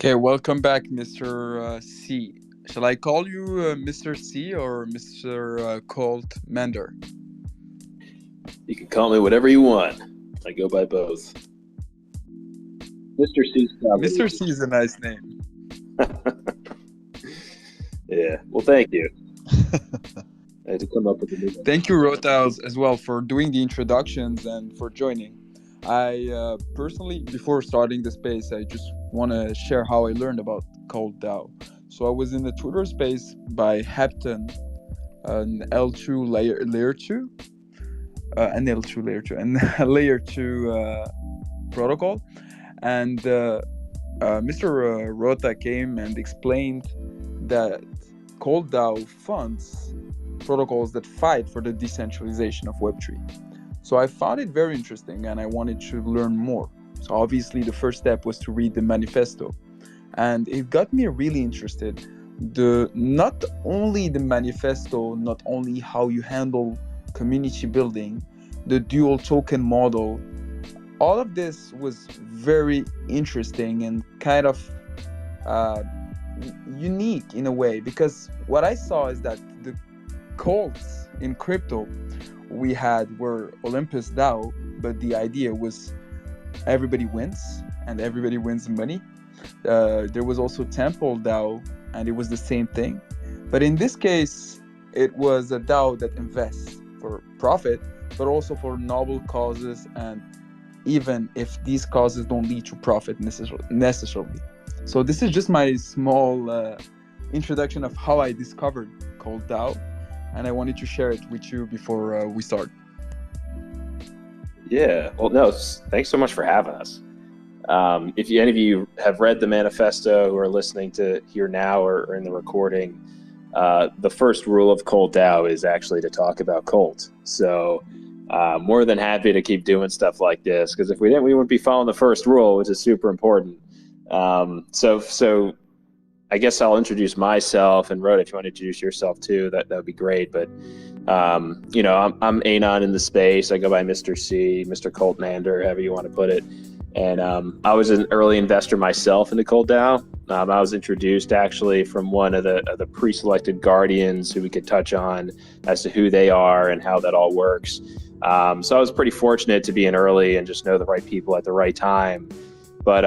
Okay, welcome back, Mr. C. Shall I call you Mr. C or Mr. Colt Mender? You can call me whatever you want. I go by both. Mr. C's Mr. C is a nice name. Yeah. Well, thank you. I had to come up with a new one. Thank you, Rota, as well, for doing the introductions and for joining. I personally, before starting the space, I just want to share how I learned about Cult DAO. So I was in the Twitter space by Hepton, an L2 layer 2, an L2 layer 2, and a layer 2 protocol. And Mr. Rota came and explained that Cult DAO funds protocols that fight for the decentralization of Web3. So I found it very interesting and I wanted to learn more. So obviously the first step was to read the manifesto. And it got me really interested. Not only the manifesto, not only how you handle community building, the dual token model, all of this was very interesting and kind of unique in a way, because what I saw is that the cults in crypto we had were Olympus DAO, but the idea was everybody wins and everybody wins money. There was also Temple DAO, and it was the same thing. But in this case, it was a DAO that invests for profit, but also for noble causes, and even if these causes don't lead to profit necessarily. So this is just my small introduction of how I discovered Cult DAO, and I wanted to share it with you before we start. Yeah. Well, no, thanks so much for having us. If any of you have read the manifesto who are listening to here now or in the recording, the first rule of Cult DAO is actually to talk about cult. So more than happy to keep doing stuff like this, because if we didn't, we wouldn't be following the first rule, which is super important. So I guess I'll introduce myself, and Rhoda, if you want to introduce yourself too, that would be great. But I'm Anon in the space. I go by Mr. C, Mr. Colt Mander, however you want to put it. And I was an early investor myself into Cult DAO. I was introduced actually from one of the pre-selected guardians who we could touch on as to who they are and how that all works. So I was pretty fortunate to be in early and just know the right people at the right time. But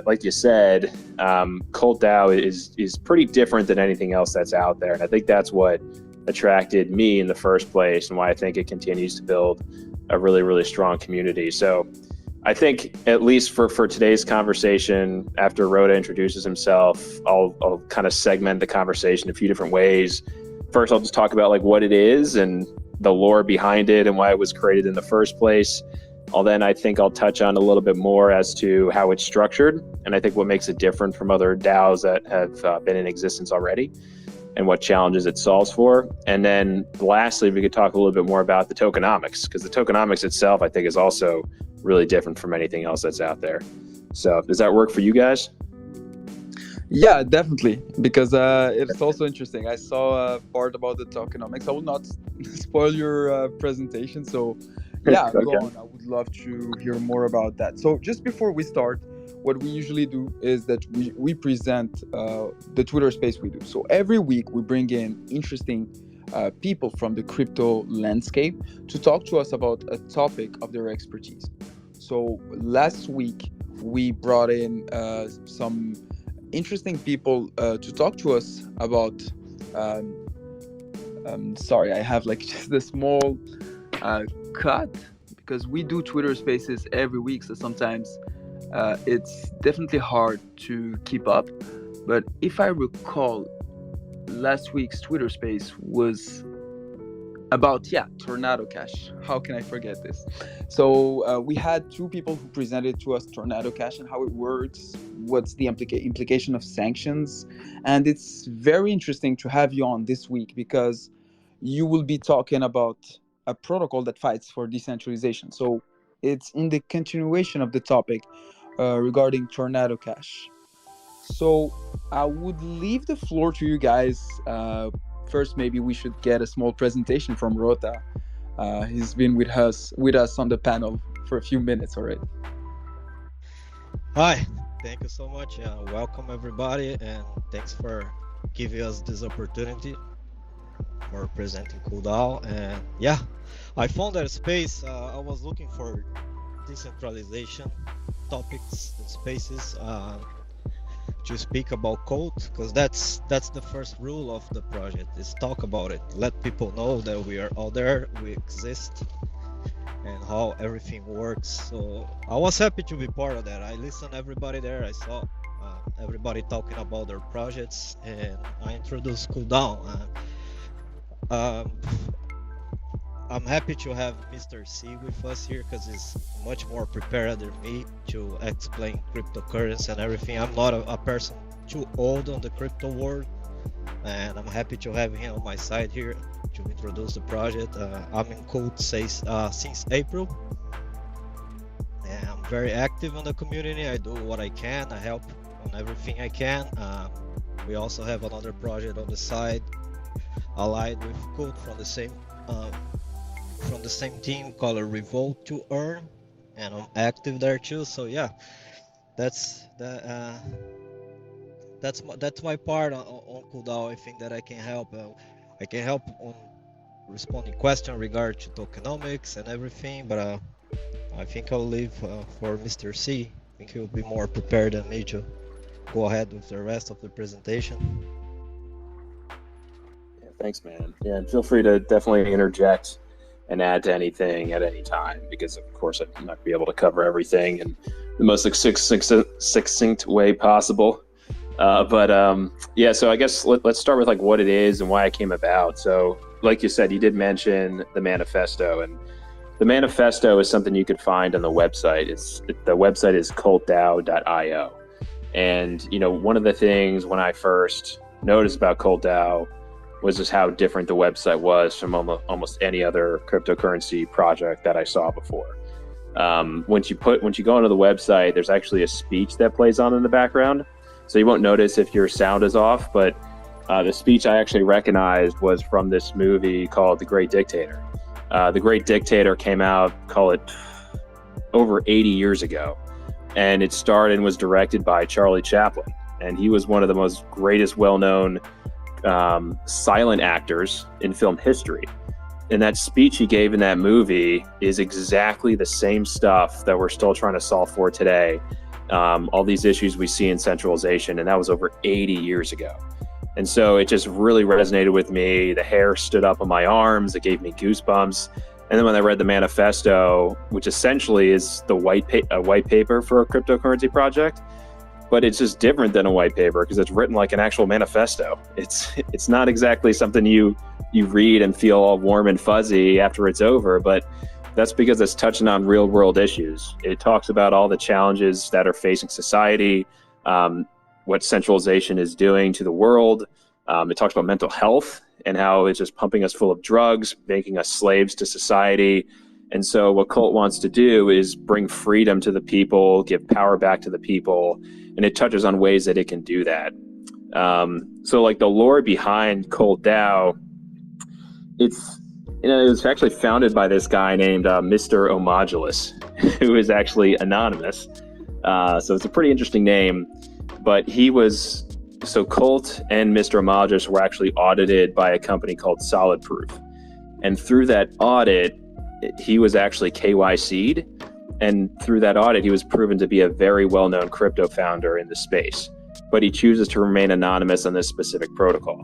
like you said, Cult DAO is pretty different than anything else that's out there. And I think that's what attracted me in the first place, and why I think it continues to build a really, really strong community. So I think, at least for today's conversation, after Rhoda introduces himself, I'll kind of segment the conversation a few different ways. First, I'll just talk about like what it is and the lore behind it and why it was created in the first place. I think I'll touch on a little bit more as to how it's structured, and I think what makes it different from other DAOs that have been in existence already, and what challenges it solves for. And then lastly, we could talk a little bit more about the tokenomics, because the tokenomics itself, I think, is also really different from anything else that's out there. So does that work for you guys? Yeah, definitely, because it's also interesting. I saw a part about the tokenomics. I will not spoil your presentation, so yeah, Okay. go on. I would love to hear more about that. So just before we start, what we usually do is that we present the Twitter space we do. So every week we bring in interesting people from the crypto landscape to talk to us about a topic of their expertise. So last week we brought in some interesting people to talk to us about sorry, I have like just a small cut, because we do Twitter spaces every week, so sometimes it's definitely hard to keep up. But if I recall, last week's Twitter space was about Tornado Cash. How can I forget this? So we had two people who presented to us Tornado Cash and how it works, what's the implication of sanctions. And it's very interesting to have you on this week, because you will be talking about a protocol that fights for decentralization. So it's in the continuation of the topic regarding Tornado Cash. So I would leave the floor to you guys. First, maybe we should get a small presentation from Rota. He's been with us on the panel for a few minutes already. Hi, Thank you so much. Welcome everybody, and thanks for giving us this opportunity for presenting Cult DAO. And yeah, I found that space. I was looking for decentralization topics and spaces to speak about code, because that's the first rule of the project: is talk about it, let people know that we are out there, we exist, and how everything works. So I was happy to be part of that. I listened everybody there. I saw everybody talking about their projects, and I introduced Cool Down. Um, I'm happy to have Mr. C with us here because he's much more prepared than me to explain cryptocurrency and everything. I'm not a person too old on the crypto world, and I'm happy to have him on my side here to introduce the project. I'm in Code since April, and I'm very active in the community. I do what I can. I help on everything I can. We also have another project on the side, allied with Code from the same team called Revolt to Earn, and I'm active there too. So yeah, that's the that's my part on Cooldown. I think that I can help. I can help on responding question regard to tokenomics and everything, but I think I'll leave for Mr. C. I think he'll be more prepared than me to go ahead with the rest of the presentation. Yeah, thanks, man. Yeah, and feel free to definitely interject and add to anything at any time, because of course I'm not be able to cover everything in the most succinct way possible. Yeah, so I guess let's start with like what it is and why it came about. So like you said, you did mention the manifesto, and the manifesto is something you could find on the website. The website is cultdao.io. And one of the things when I first noticed about Cult DAO was just how different the website was from almost any other cryptocurrency project that I saw before. Once you go onto the website, there's actually a speech that plays on in the background, so you won't notice if your sound is off. But the speech I actually recognized was from this movie called The Great Dictator. The Great Dictator came out, call it over 80 years ago, and it starred and was directed by Charlie Chaplin, and he was one of the most greatest well-known silent actors in film history. And that speech he gave in that movie is exactly the same stuff that we're still trying to solve for today. All these issues we see in centralization, and that was over 80 years ago. And so it just really resonated with me. The hair stood up on my arms. It gave me goosebumps. And then when I read the manifesto, which essentially is the white paper for a cryptocurrency project, but it's just different than a white paper because it's written like an actual manifesto. It's not exactly something you read and feel all warm and fuzzy after it's over, but that's because it's touching on real world issues. It talks about all the challenges that are facing society, what centralization is doing to the world. It talks about mental health and how it's just pumping us full of drugs, making us slaves to society. And so what Cult wants to do is bring freedom to the people, give power back to the people, and it touches on ways that it can do that. So like the lore behind Cult DAO, it was actually founded by this guy named Mr. Omodulus, who is actually anonymous. So it's a pretty interesting name, but Cult and Mr. Omodulus were actually audited by a company called Solid Proof. And through that audit, he was actually KYC'd, and through that audit, he was proven to be a very well-known crypto founder in the space, but he chooses to remain anonymous on this specific protocol.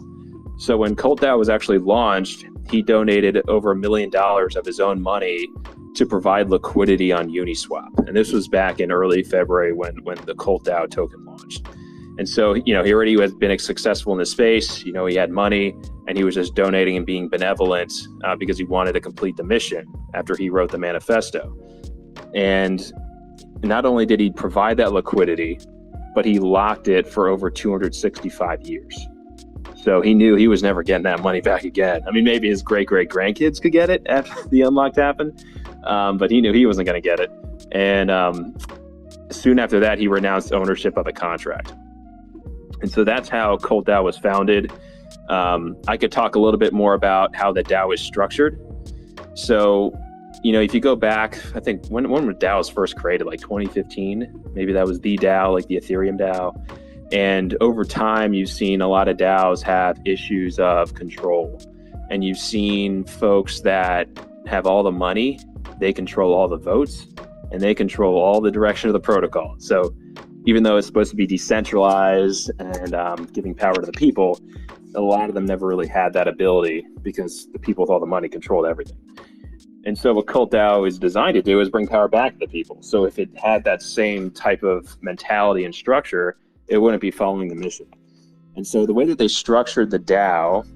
So when Cult DAO was actually launched, he donated over $1 million of his own money to provide liquidity on Uniswap. And this was back in early February when the Cult DAO token launched. And so, he already has been successful in the space. He had money, and he was just donating and being benevolent because he wanted to complete the mission after he wrote the manifesto. And not only did he provide that liquidity, but he locked it for over 265 years. So he knew he was never getting that money back again. I mean, maybe his great-great-grandkids could get it after the unlock happened, but he knew he wasn't going to get it. And soon after that, he renounced ownership of the contract. And so that's how Cult DAO was founded. I could talk a little bit more about how the DAO is structured. So, if you go back, I think when DAO was first created, like 2015, maybe that was the DAO, like the Ethereum DAO. And over time, you've seen a lot of DAOs have issues of control. And you've seen folks that have all the money, they control all the votes, and they control all the direction of the protocol. So even though it's supposed to be decentralized and giving power to the people, a lot of them never really had that ability because the people with all the money controlled everything. And so what Cult DAO is designed to do is bring power back to the people. So if it had that same type of mentality and structure, it wouldn't be following the mission. And so the way that they structured the DAO,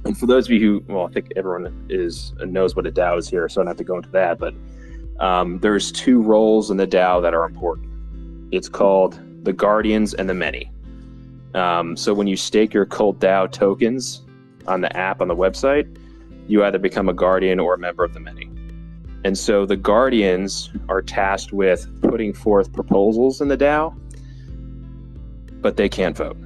and for those of you who, I think everyone knows what a DAO is here, so I don't have to go into that, but there's two roles in the DAO that are important. It's called the guardians and the many. So when you stake your Cult DAO tokens on the app, on the website, you either become a guardian or a member of the many. And so the guardians are tasked with putting forth proposals in the DAO, but they can't vote.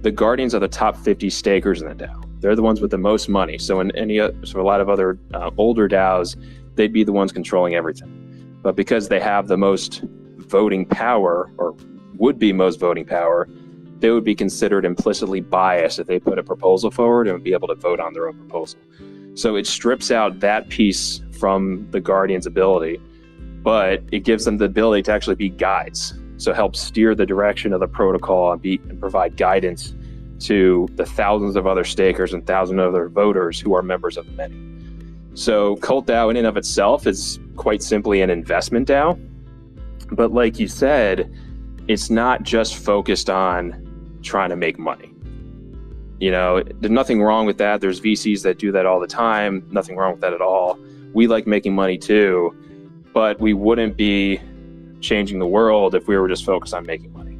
The guardians are the top 50 stakers in the DAO. They're the ones with the most money. So a lot of other older DAOs, they'd be the ones controlling everything. But because they have the most voting power, or would be most voting power, they would be considered implicitly biased if they put a proposal forward and would be able to vote on their own proposal. So it strips out that piece from the guardian's ability, but it gives them the ability to actually be guides. So help steer the direction of the protocol and provide guidance to the thousands of other stakers and thousands of other voters who are members of the many. So Cult DAO in and of itself is quite simply an investment DAO. But like you said, it's not just focused on trying to make money. There's nothing wrong with that. There's VCs that do that all the time. Nothing wrong with that at all. We like making money too, but we wouldn't be changing the world if we were just focused on making money,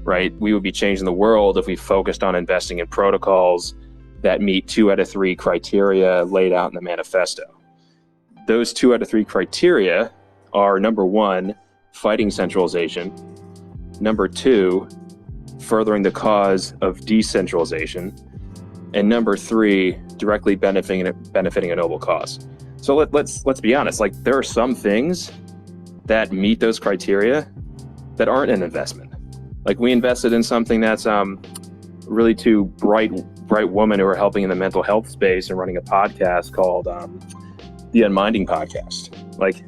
right? We would be changing the world if we focused on investing in protocols that meet 2 out of 3 criteria laid out in the manifesto. Those 2 out of 3 criteria are, number 1, fighting centralization. Number 2, furthering the cause of decentralization. And number 3, directly benefiting a noble cause. So let's be honest, like there are some things that meet those criteria that aren't an investment. Like we invested in something that's really 2 bright women who are helping in the mental health space and running a podcast called the Unminding Podcast. Like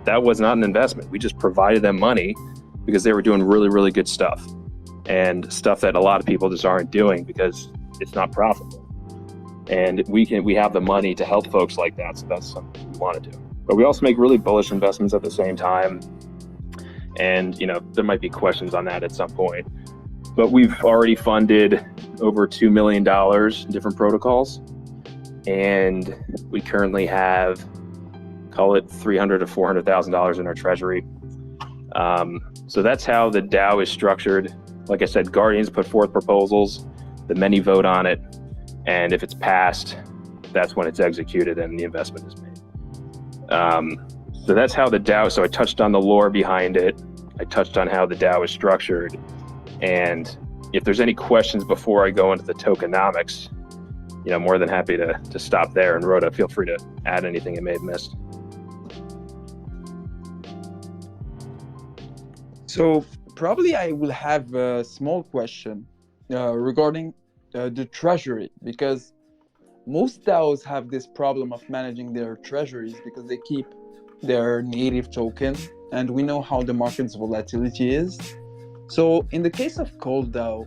that was not an investment. We just provided them money because they were doing really, really good stuff and stuff that a lot of people just aren't doing because it's not profitable. And we have the money to help folks like that. So that's something we want to do. But we also make really bullish investments at the same time. And, there might be questions on that at some point. But we've already funded over $2 million in different protocols. And we currently have, call it $300,000 to $400,000 in our treasury. So that's how the DAO is structured. Like I said, guardians put forth proposals, the many vote on it. And if it's passed, that's when it's executed and the investment is made. So that's how the DAO, so I touched on the lore behind it. I touched on how the DAO is structured. And if there's any questions before I go into the tokenomics, more than happy to stop there. And Rhoda, feel free to add anything I may have missed. So probably I will have a small question regarding the treasury, because most DAOs have this problem of managing their treasuries because they keep their native token, and we know how the market's volatility is. So in the case of Cult DAO,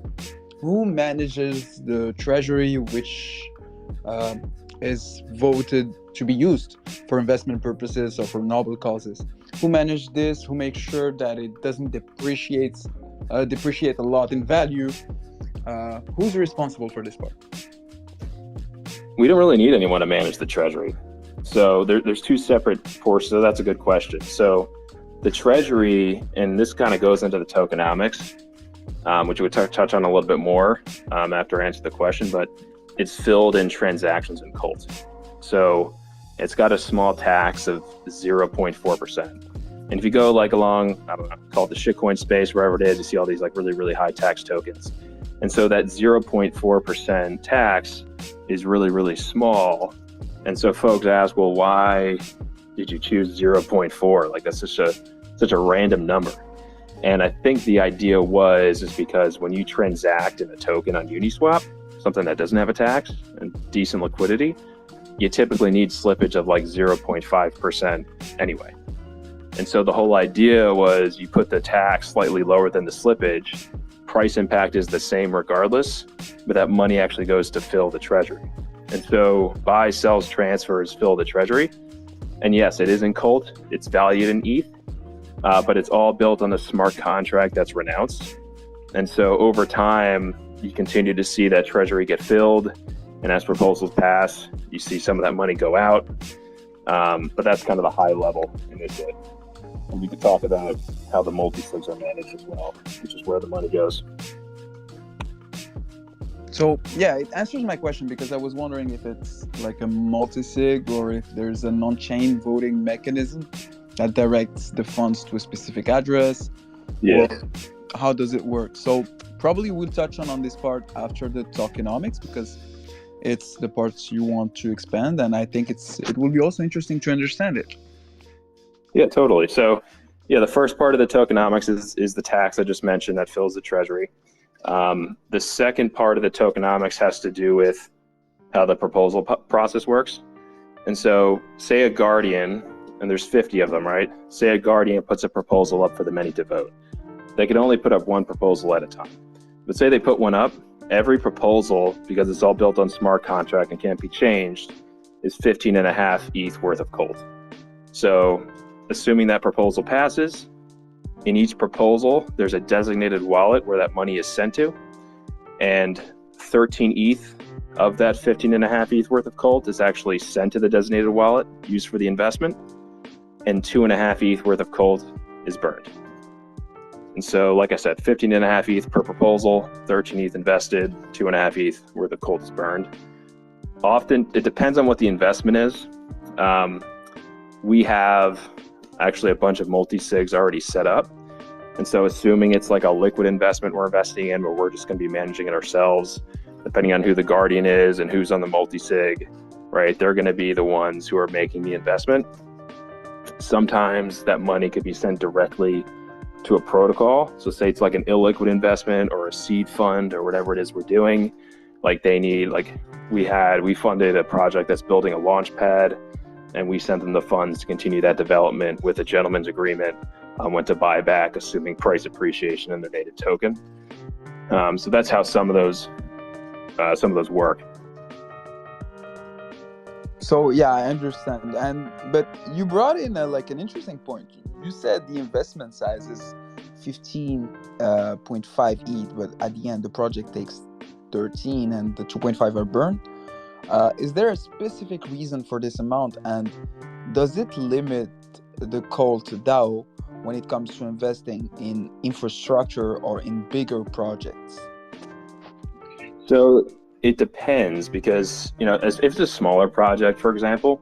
who manages the treasury which is voted to be used for investment purposes or for noble causes? Who manages this? Who makes sure that it doesn't depreciate a lot in value? Who's responsible for this part? We don't really need anyone to manage the treasury. So there's 2 separate portions. So that's a good question. So the treasury, and this kind of goes into the tokenomics, which we'll touch on a little bit more after I answer the question, but it's filled in transactions in Cult. So it's got a small tax of 0.4%. And if you go along, I don't know, call it the shitcoin space, wherever it is, you see all these really, really high tax tokens. And so that 0.4% tax is really, really small. And so folks ask, well, why did you choose 0.4? Like that's such a random number. And I think the idea is because when you transact in a token on Uniswap, something that doesn't have a tax and decent liquidity, you typically need slippage of like 0.5% anyway. And so the whole idea was you put the tax slightly lower than the slippage, price impact is the same regardless, but that money actually goes to fill the treasury. And so buy, sells, transfers, fill the treasury. And yes, it is in Cult, it's valued in ETH, but it's all built on a smart contract that's renounced. And so over time, you continue to see that treasury get filled. And as proposals pass, you see some of that money go out. But that's kind of the high level initially. And we could talk about how the multi-sigs are managed as well, which is where the money goes. So yeah, it answers my question because I was wondering if it's like a multi-sig or if there's an on-chain voting mechanism that directs the funds to a specific address. Yeah. Or how does it work? So probably we'll touch on this part after the tokenomics because it's the parts you want to expand, and I think it will be also interesting to understand it. Yeah, totally. So yeah, the first part of the tokenomics is the tax I just mentioned that fills the treasury. The second part of the tokenomics has to do with how the proposal process works. And so say a guardian, and there's 50 of them, right? Say a guardian puts a proposal up for the many to vote. They can only put up one proposal at a time. But say they put one up, every proposal, because it's all built on smart contract and can't be changed, is 15.5 ETH worth of Cult. So assuming that proposal passes, in each proposal, there's a designated wallet where that money is sent to, and 13 ETH of that 15.5 ETH worth of Cult is actually sent to the designated wallet used for the investment, and 2.5 ETH worth of Cult is burned. And so, like I said, 15.5 ETH per proposal, 13 ETH invested, 2.5 ETH worth of Cult is burned. Often, it depends on what the investment is. We have actually a bunch of multi-sigs already set up. And so assuming it's like a liquid investment we're investing in, where we're just going to be managing it ourselves, depending on who the guardian is and who's on the multi-sig, right? They're going to be the ones who are making the investment. Sometimes that money could be sent directly to a protocol. So say it's like an illiquid investment or a seed fund or whatever it is we're doing. Like they need, like we funded a project that's building a launch pad, and we sent them the funds to continue that development with a gentleman's agreement when to buy back, assuming price appreciation in their native token. So that's how some of those work. So yeah, I understand. But you brought in an interesting point. You said the investment size is 15.5 ETH, but at the end the project takes 13 and the 2.5 are burned. Is there a specific reason for this amount, and does it limit the Cult DAO when it comes to investing in infrastructure or in bigger projects? So it depends, because if it's a smaller project, for example,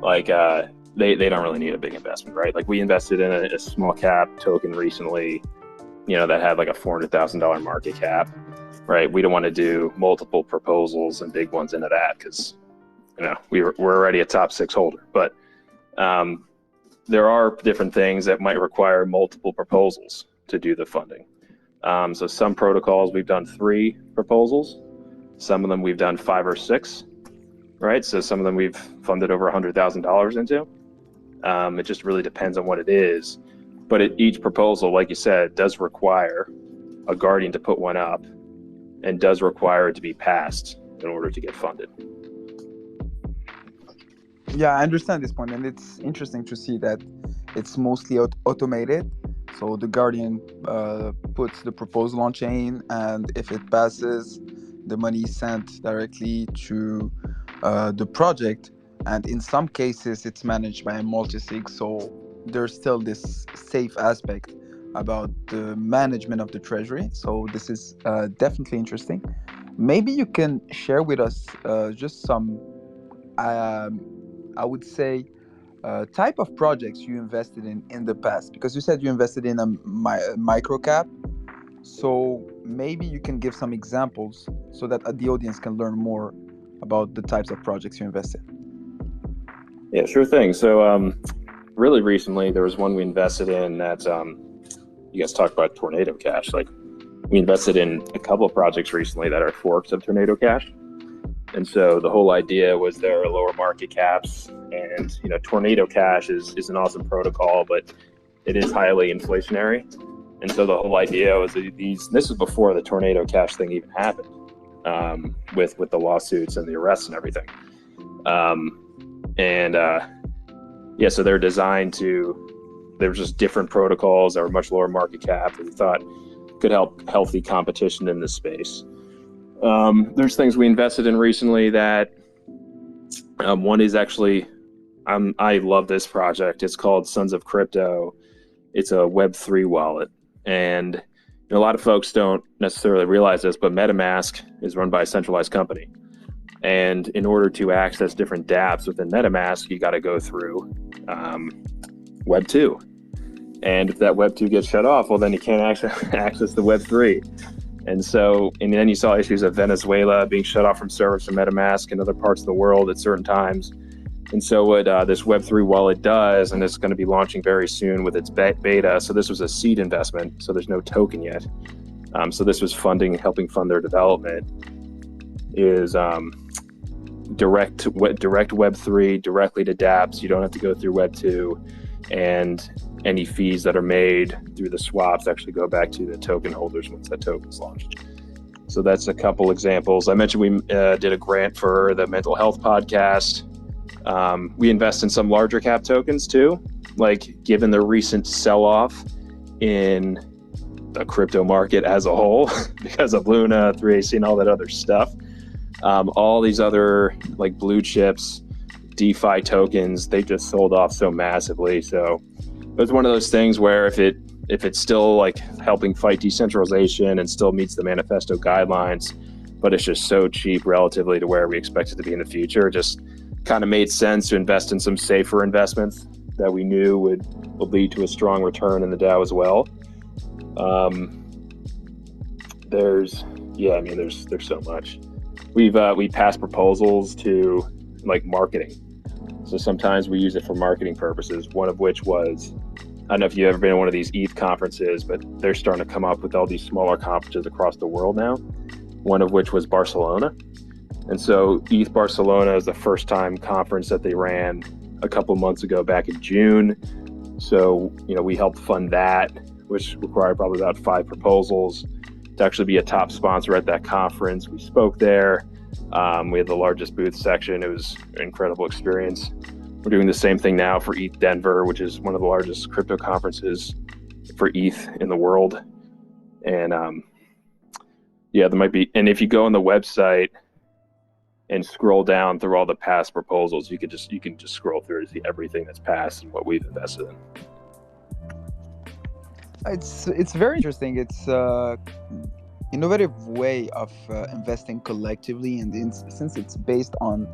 like they don't really need a big investment, right? Like we invested in a small cap token recently, that had like a $400,000 market cap. Right, we don't want to do multiple proposals and big ones into that because, we're already a top 6 holder. But there are different things that might require multiple proposals to do the funding. So some protocols we've done 3 proposals, some of them we've done 5 or 6. Right, so some of them we've funded over $100,000 into. It just really depends on what it is. But each proposal, like you said, does require a guardian to put one up, and does require it to be passed in order to get funded. Yeah, I understand this point, and it's interesting to see that it's mostly automated. So the guardian puts the proposal on chain, and if it passes, the money is sent directly to the project. And in some cases, it's managed by a multi-sig, so there's still this safe aspect about the management of the treasury. So this is definitely interesting. Maybe you can share with us just some, I would say, type of projects you invested in the past, because you said you invested in a micro cap. So maybe you can give some examples so that the audience can learn more about the types of projects you invested. Yeah, sure thing. So really recently, there was one we invested in that you guys talked about Tornado Cash. Like we invested in a couple of projects recently that are forks of Tornado Cash. And so the whole idea was there are lower market caps, and Tornado Cash is an awesome protocol, but it is highly inflationary. And so the whole idea was that this was before the Tornado Cash thing even happened, with the lawsuits and the arrests and everything. So they're designed they're just different protocols that were much lower market cap that we thought could help healthy competition in this space. There's things we invested in recently that one is actually, I love this project. It's called Sons of Crypto. It's a Web3 wallet. And a lot of folks don't necessarily realize this, but MetaMask is run by a centralized company. And in order to access different dApps within MetaMask, you got to go through Web 2. And if that Web 2 gets shut off, well, then you can't access the Web 3. And then you saw issues of Venezuela being shut off from servers from MetaMask and other parts of the world at certain times. And so what this Web3 wallet does, and it's going to be launching very soon with its beta. So this was a seed investment, so there's no token yet. So this was helping fund their development, is direct Web3 directly to dApps. You don't have to go through Web 2, and any fees that are made through the swaps actually go back to the token holders once that token's launched. So that's a couple examples. I mentioned we did a grant for the mental health podcast. We invest in some larger cap tokens too, like given the recent sell-off in the crypto market as a whole because of Luna, 3AC, and all that other stuff. All these other like blue chips, DeFi tokens, they just sold off so massively. So it was one of those things where if it's still like helping fight decentralization and still meets the manifesto guidelines, but it's just so cheap relatively to where we expect it to be in the future, it just kind of made sense to invest in some safer investments that we knew would lead to a strong return in the DAO as well. There's so much. We passed proposals to like marketing. So sometimes we use it for marketing purposes, one of which was, I don't know if you've ever been to one of these ETH conferences, but they're starting to come up with all these smaller conferences across the world now, one of which was Barcelona. And so ETH Barcelona is the first time conference that they ran a couple months ago back in June. So, we helped fund that, which required probably about 5 proposals to actually be a top sponsor at that conference. We spoke there. We had the largest booth section. It was an incredible experience. We're doing the same thing now for ETH Denver, which is one of the largest crypto conferences for ETH in the world. And there might be, and if you go on the website and scroll down through all the past proposals, you can just scroll through to see everything that's passed and what we've invested in. It's very interesting. It's innovative way of investing collectively, and since it's based on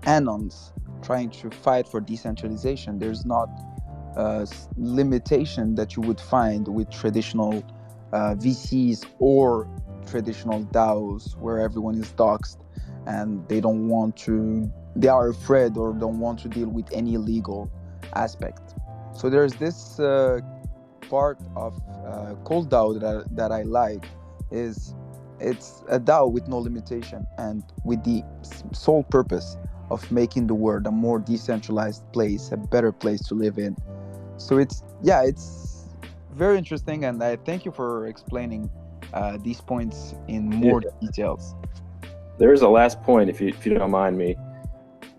anons trying to fight for decentralization, there's not a limitation that you would find with traditional VCs or traditional DAOs where everyone is doxxed and they are afraid or don't want to deal with any legal aspect. So there's this part of Cult DAO that I like, is it's a DAO with no limitation and with the sole purpose of making the world a more decentralized place, a better place to live in. So it's very interesting, and I thank you for explaining these points in more details. There's a last point, if you don't mind me,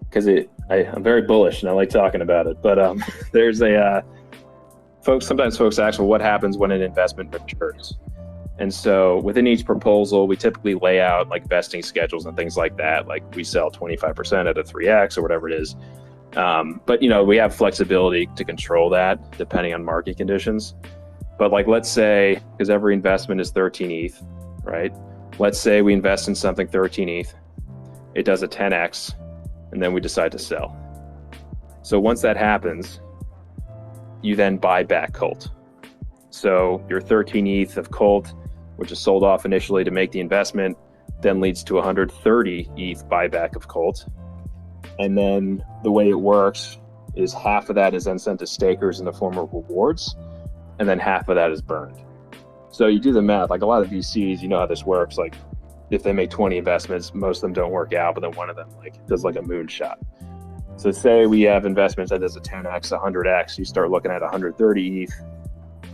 because I'm very bullish and I like talking about it. But there's sometimes folks ask, well, what happens when an investment matures? And so within each proposal, we typically lay out like vesting schedules and things like that. Like we sell 25% at a 3x or whatever it is. But we have flexibility to control that depending on market conditions. But like, let's say, because every investment is 13 ETH, right? Let's say we invest in something 13 ETH, it does a 10x, and then we decide to sell. So once that happens, you then buy back Cult. So your 13 ETH of Cult, which is sold off initially to make the investment, then leads to 130 ETH buyback of Cult. And then the way it works is half of that is then sent to stakers in the form of rewards, and then half of that is burned. So you do the math, like a lot of VCs, you know how this works. Like if they make 20 investments, most of them don't work out, but then one of them like does like a moonshot. So say we have investments that does a 10x, 100x, you start looking at 130 ETH,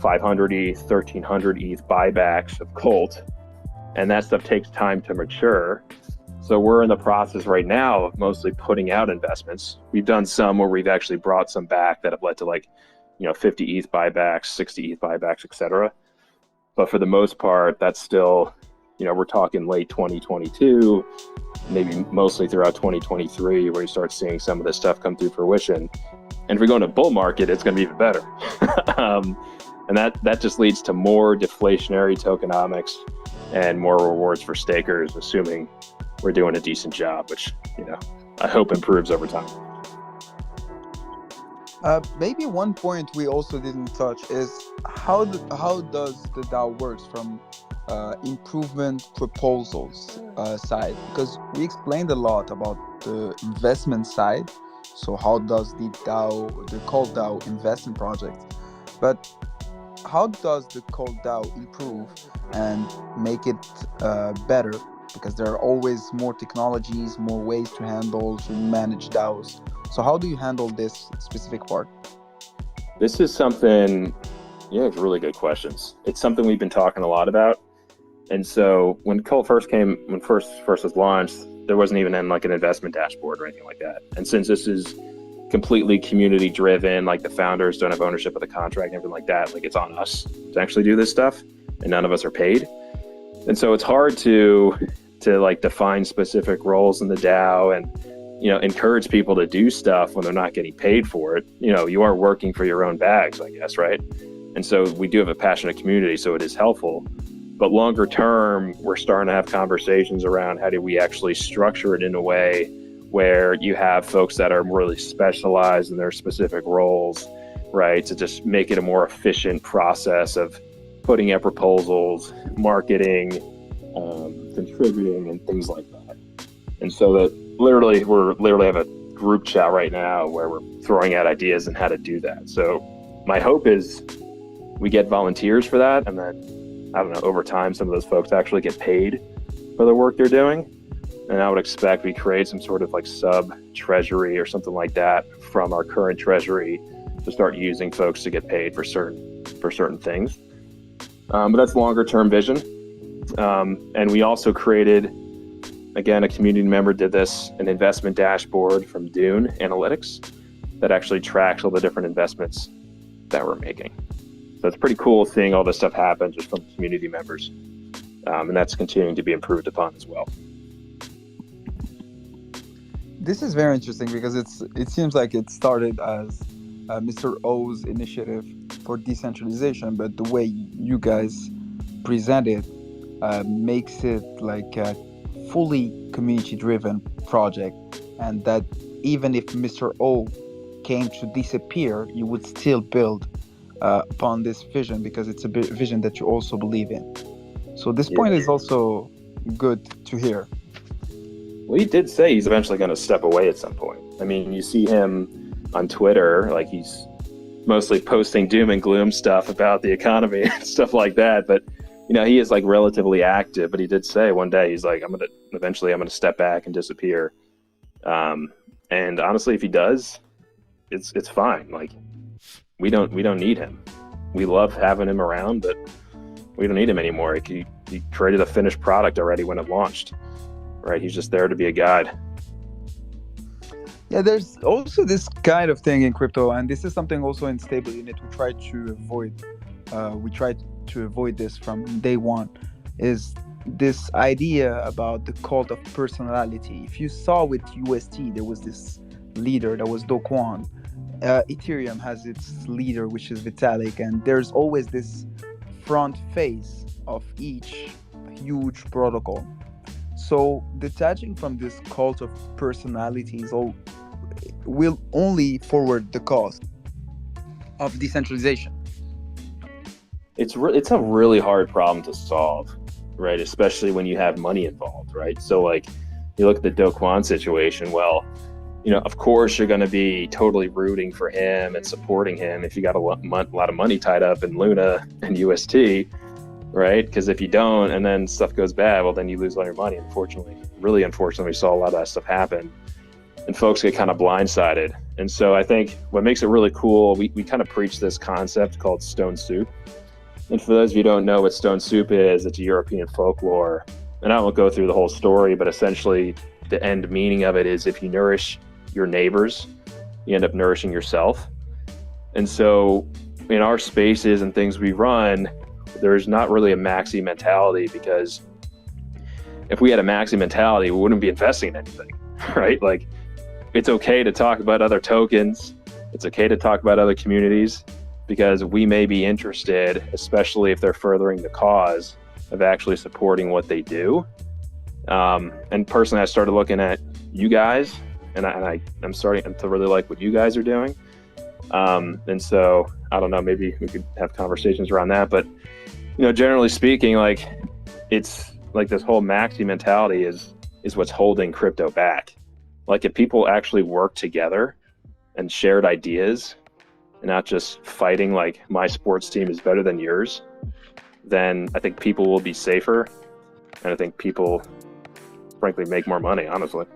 500 ETH, 1300 ETH buybacks of Cult, and that stuff takes time to mature. So we're in the process right now of mostly putting out investments. We've done some where we've actually brought some back that have led to like, 50 ETH buybacks, 60 ETH buybacks, etc. But for the most part, that's still, we're talking late 2022, maybe mostly throughout 2023, where you start seeing some of this stuff come through fruition. And if we go into bull market, it's going to be even better. And that just leads to more deflationary tokenomics and more rewards for stakers, assuming we're doing a decent job, which, I hope improves over time. Maybe one point we also didn't touch is how does the DAO works from improvement proposals side, because we explained a lot about the investment side. So how does the Cult DAO invest in projects? But how does the Cult DAO improve and make it better? Because there are always more technologies, more ways to manage DAOs. So how do you handle this specific part? This is something, it's really good questions. It's something we've been talking a lot about. And so when Cult first was launched, there wasn't even an investment dashboard or anything like that. And since this is completely community driven, like the founders don't have ownership of the contract and everything like that, like it's on us to actually do this stuff, and none of us are paid. And so it's hard to define specific roles in the DAO and encourage people to do stuff when they're not getting paid for it. You are working for your own bags, I guess, right? And so we do have a passionate community, so it is helpful. But longer term, we're starting to have conversations around how do we actually structure it in a way where you have folks that are really specialized in their specific roles, right? To just make it a more efficient process of putting out proposals, marketing, contributing, and things like that. And so that we have a group chat right now where we're throwing out ideas on how to do that. So my hope is we get volunteers for that, and then, I don't know, over time, some of those folks actually get paid for the work they're doing. And I would expect we create some sort of sub treasury or something like that from our current treasury to start using folks to get paid for certain things. But that's longer term vision. And we also created, again, a community member did this, an investment dashboard from Dune Analytics that actually tracks all the different investments that we're making. So it's pretty cool seeing all this stuff happen just from community members. And that's continuing to be improved upon as well. This is very interesting because it seems like it started as Mr. O's initiative for decentralization, but the way you guys present it makes it like a fully community-driven project, and that even if Mr. O came to disappear, you would still build upon this vision because it's a vision that you also believe in. So this point is also good to hear. Well, he did say he's eventually going to step away at some point. I mean, you see him on Twitter, like he's mostly posting doom and gloom stuff about the economy and stuff like that. But, he is relatively active, but he did say one day, he's like, I'm going to step back and disappear. And honestly, if he does, it's fine. Like we don't need him. We love having him around, but we don't need him anymore. He created a finished product already when it launched. Right, he's just there to be a guide. Yeah, there's also this kind of thing in crypto, and this is something also in stable unit we try to avoid. We tried to avoid this from day one. Is this idea about the cult of personality? If you saw with UST, there was this leader that was Do Kwon. Ethereum has its leader, which is Vitalik, and there's always this front face of each huge protocol. So detaching from this cult of personalities will only forward the cause of decentralization. It's a really hard problem to solve, right? Especially when you have money involved, right? So you look at the Do Kwon situation. Well, of course you're going to be totally rooting for him and supporting him if you got a lot of money tied up in Luna and UST, right? Because if you don't, and then stuff goes bad, well, then you lose all your money. Unfortunately, we saw a lot of that stuff happen, and folks get kind of blindsided. And so I think what makes it really cool, we kind of preach this concept called stone soup. And for those of you who don't know what stone soup is, it's a European folklore. And I won't go through the whole story, but essentially the end meaning of it is if you nourish your neighbors, you end up nourishing yourself. And so in our spaces and things we run, there's not really a maxi mentality, because if we had a maxi mentality, we wouldn't be investing in anything, right? Like, it's okay to talk about other tokens. It's okay to talk about other communities, because we may be interested, especially if they're furthering the cause of actually supporting what they do. And personally, I started looking at you guys, and I'm starting to really like what you guys are doing. And so I don't know, maybe we could have conversations around that. But generally speaking, like, it's like this whole maxi mentality is what's holding crypto back. Like, if people actually work together and shared ideas and not just fighting like my sports team is better than yours, then I think people will be safer. And I think people, frankly, make more money, honestly.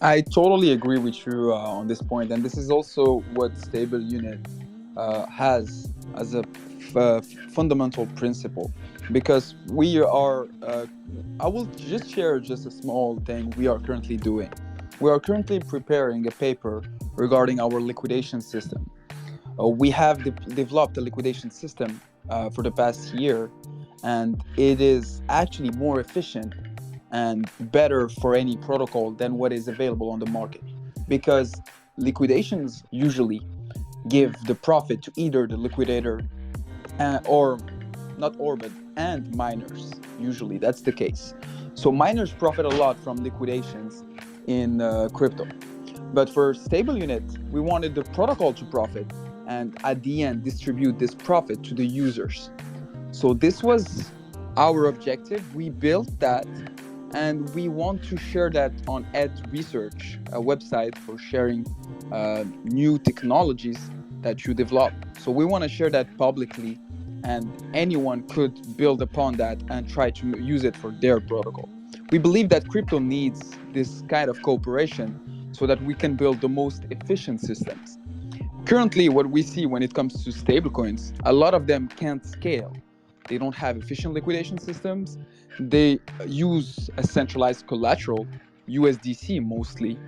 I totally agree with you on this point, and this is also what Stable Unit has as a fundamental principle, because we are. I will just share just a small thing we are currently doing. We are currently preparing a paper regarding our liquidation system. We have developed a liquidation system for the past year, and it is actually more efficient and better for any protocol than what is available on the market, because liquidations usually give the profit to either the liquidator or not Orbit and miners. Usually that's the case. So miners profit a lot from liquidations in crypto, but for Stable Unit we wanted the protocol to profit and at the end distribute this profit to the users. So this was our objective. We built that, and we want to share that on Ed Research, a website for sharing new technologies that you develop. So we want to share that publicly, and anyone could build upon that and try to use it for their protocol. We believe that crypto needs this kind of cooperation so that we can build the most efficient systems. Currently, what we see when it comes to stablecoins, a lot of them can't scale. They don't have efficient liquidation systems. They use a centralized collateral, USDC mostly,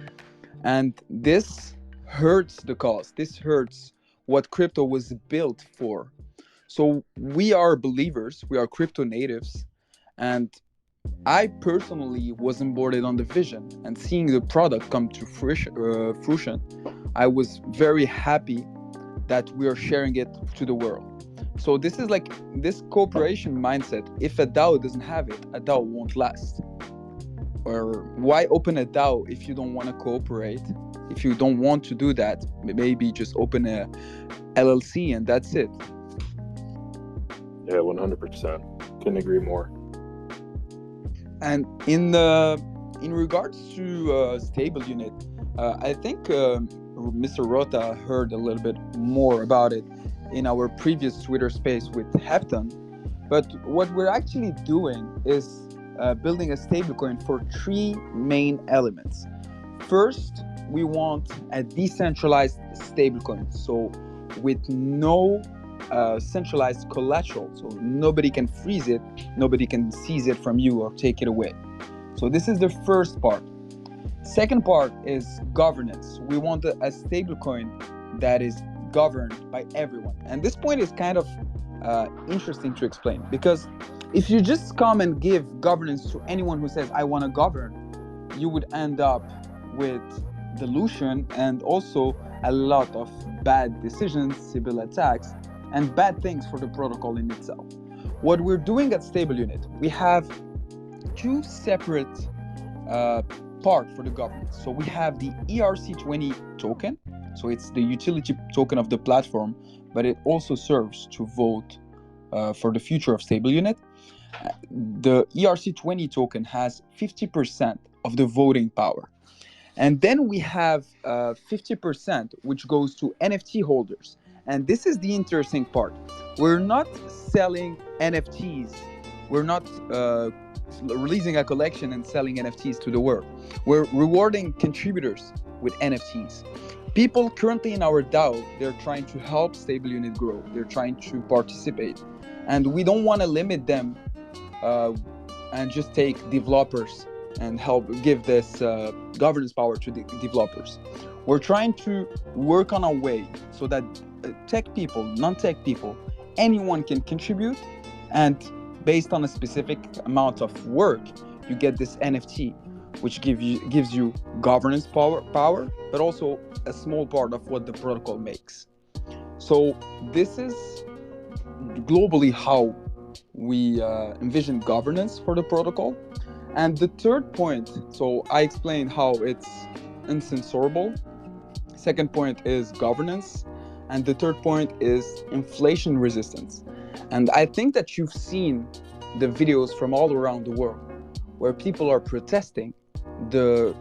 and this hurts the cause. This hurts what crypto was built for. So we are believers, we are crypto natives, and I personally was onboarded on the vision, and seeing the product come to fruition, I was very happy that we are sharing it to the world. So this is like this cooperation mindset. If a DAO doesn't have it, a DAO won't last. Or why open a DAO if you don't want to cooperate? If you don't want to do that, maybe just open a LLC and that's it. Yeah, 100%. Couldn't agree more. And in regards to Stable Unit, I think Mr. Rota heard a little bit more about it in our previous Twitter space with Hepton. But what we're actually doing is building a stablecoin for three main elements. First, we want a decentralized stablecoin, so with no centralized collateral, so nobody can freeze it, nobody can seize it from you or take it away. So this is the first part. Second part is governance. We want a stablecoin that is governed by everyone. And this point is kind of interesting to explain, because if you just come and give governance to anyone who says, I want to govern, you would end up with dilution and also a lot of bad decisions, Sybil attacks, and bad things for the protocol in itself. What we're doing at Stable Unit, we have two separate part for the governance. So we have the ERC20 token. So it's the utility token of the platform, but it also serves to vote for the future of Stable Unit. The ERC20 token has 50% of the voting power. And then we have 50%, which goes to NFT holders. And this is the interesting part. We're not selling NFTs. We're not releasing a collection and selling NFTs to the world. We're rewarding contributors with NFTs. People currently in our DAO, they're trying to help Stable Unit grow. They're trying to participate. And we don't want to limit them uh, and just take developers and help give this governance power to the developers. We're trying to work on a way so that tech people, non-tech people, anyone can contribute, and based on a specific amount of work, you get this NFT, which gives you governance power, but also a small part of what the protocol makes. So this is globally how we envision governance for the protocol. And the third point, so I explained how it's uncensorable. Second point is governance. And the third point is inflation resistance. And I think that you've seen the videos from all around the world where people are protesting their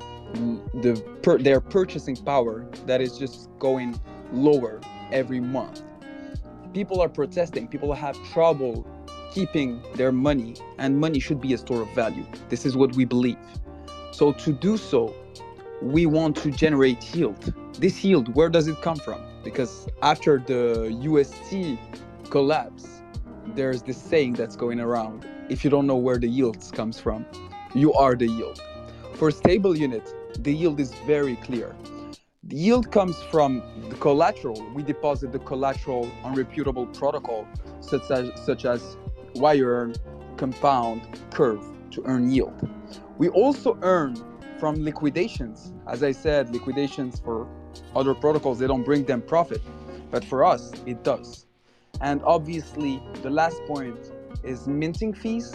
purchasing power that is just going lower every month. People are protesting. People have trouble keeping their money, and money should be a store of value. This is what we believe. So to do so, we want to generate yield. This yield, where does it come from? Because after the UST collapse, there's this saying that's going around: if you don't know where the yields comes from, you are the yield. For Stable Unit, the yield is very clear. The yield comes from the collateral. We deposit the collateral on reputable protocol such as Wire, Compound, Curve to earn yield. We also earn from liquidations. As I said, liquidations for other protocols, they don't bring them profit, but for us, it does. And obviously, the last point is minting fees.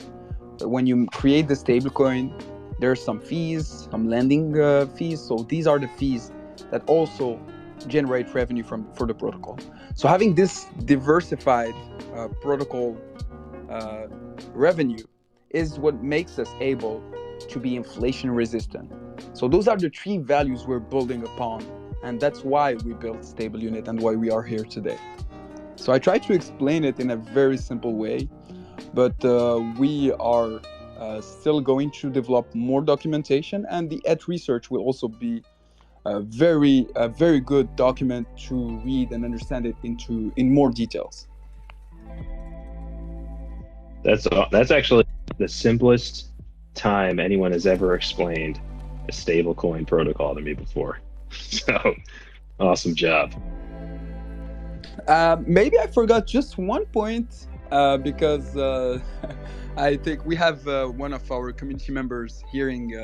When you create the stablecoin, there's some fees, some lending fees. So these are the fees that also generate revenue for the protocol. So having this diversified protocol revenue is what makes us able to be inflation resistant. So those are the three values we're building upon, and that's why we built Stable Unit and why we are here today. So I try to explain it in a very simple way, but we are still going to develop more documentation, and the ETH research will also be a very good document to read and understand it in more details. That's actually the simplest time anyone has ever explained a stablecoin protocol to me before. So awesome job. Maybe I forgot just one point because I think we have one of our community members hearing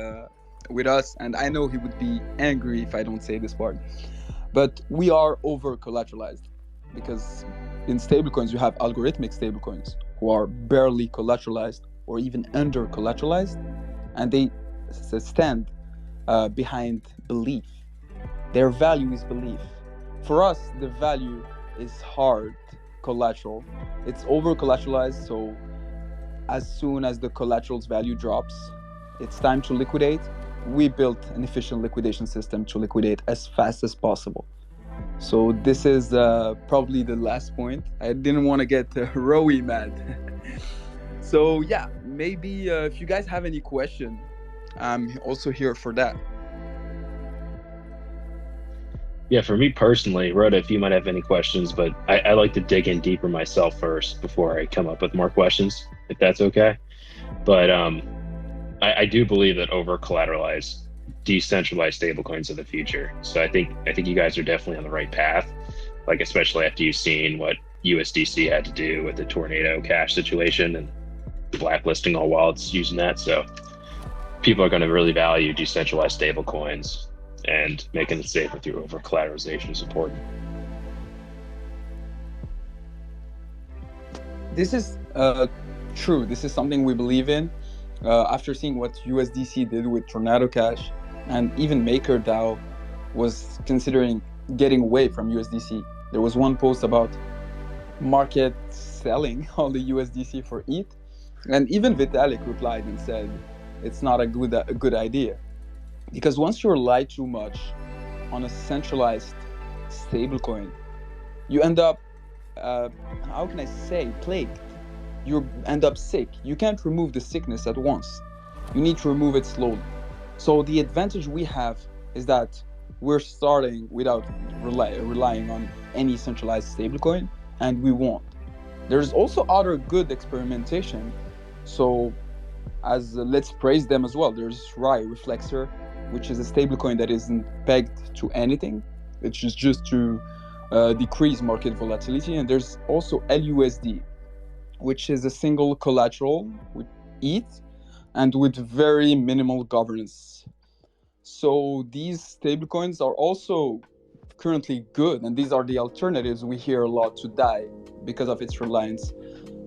with us, and I know he would be angry if I don't say this part. But we are over collateralized because in stablecoins you have algorithmic stablecoins who are barely collateralized or even under collateralized, and they stand behind belief. Their value is belief. For us, the value is hard collateral. It's over collateralized, so as soon as the collateral's value drops, it's time to liquidate. We built an efficient liquidation system to liquidate as fast as possible. So this is probably the last point. I didn't want to get Rowie mad. So yeah, maybe if you guys have any question, I'm also here for that. Yeah, for me personally, Rhoda, if you might have any questions, but I like to dig in deeper myself first before I come up with more questions, if that's okay. But I do believe that over collateralized, decentralized stablecoins are the future. So I think you guys are definitely on the right path. Like especially after you've seen what USDC had to do with the tornado cash situation and blacklisting all wallets using that. So people are going to really value decentralized stablecoins, and making it safer through over collateralization is important. This is true. This is something we believe in. After seeing what USDC did with Tornado Cash, and even MakerDAO was considering getting away from USDC. There was one post about market selling all the USDC for ETH, and even Vitalik replied and said it's not a good idea. Because once you rely too much on a centralized stablecoin, you end up, uh, how can I say, plagued. You end up sick. You can't remove the sickness at once. You need to remove it slowly. So the advantage we have is that we're starting without relying on any centralized stablecoin, and we won't. There's also other good experimentation. So as let's praise them as well. There's Rye Reflexer, which is a stablecoin that isn't pegged to anything. It's just to decrease market volatility. And there's also LUSD, which is a single collateral with ETH and with very minimal governance. So these stablecoins are also currently good, and these are the alternatives we hear a lot to DAI because of its reliance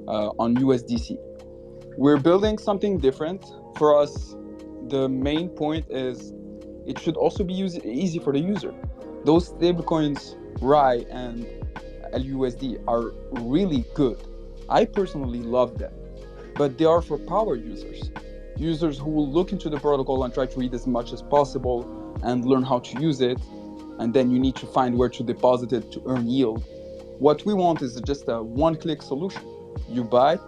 on USDC. We're building something different. For us, the main point is it should also be easy for the user. Those stablecoins, RAI and LUSD, are really good. I personally love them, but they are for power users. Users who will look into the protocol and try to read as much as possible and learn how to use it, and then you need to find where to deposit it to earn yield. What we want is just a one-click solution. You buy,